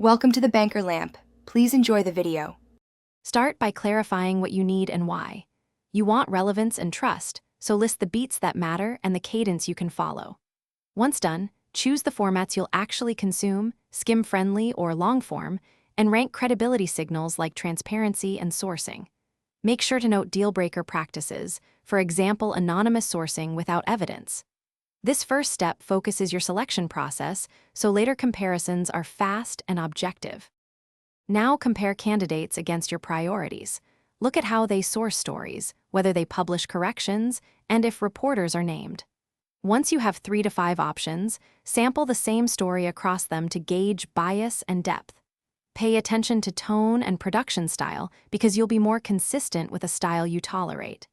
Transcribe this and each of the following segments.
Welcome to the Banker Lamp. Please enjoy the video. Start by clarifying what you need and why. You want relevance and trust, so list the beats that matter and the cadence you can follow. Once done, choose the formats you'll actually consume, skim-friendly or long-form, and rank credibility signals like transparency and sourcing. Make sure to note deal-breaker practices, for example, anonymous sourcing without evidence. This first step focuses your selection process, so later comparisons are fast and objective. Now compare candidates against your priorities. Look at how they source stories, whether they publish corrections, and if reporters are named. Once you have 3 to 5 options, sample the same story across them to gauge bias and depth. Pay attention to tone and production style because you'll be more consistent with a style you tolerate.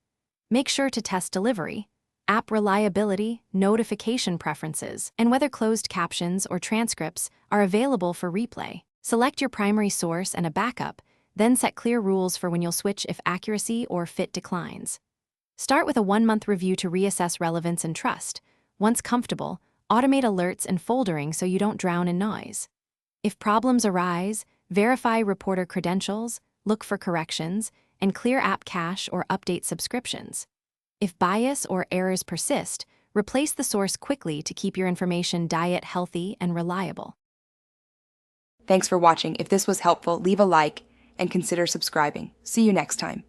Make sure to test delivery, app reliability, notification preferences, and whether closed captions or transcripts are available for replay. Select your primary source and a backup, then set clear rules for when you'll switch if accuracy or fit declines. Start with a 1-month review to reassess relevance and trust. Once comfortable, automate alerts and foldering so you don't drown in noise. If problems arise, verify reporter credentials, look for corrections, and clear app cache or update subscriptions. If bias or errors persist, replace the source quickly to keep your information diet healthy and reliable. Thanks for watching. If this was helpful, leave a like and consider subscribing. See you next time.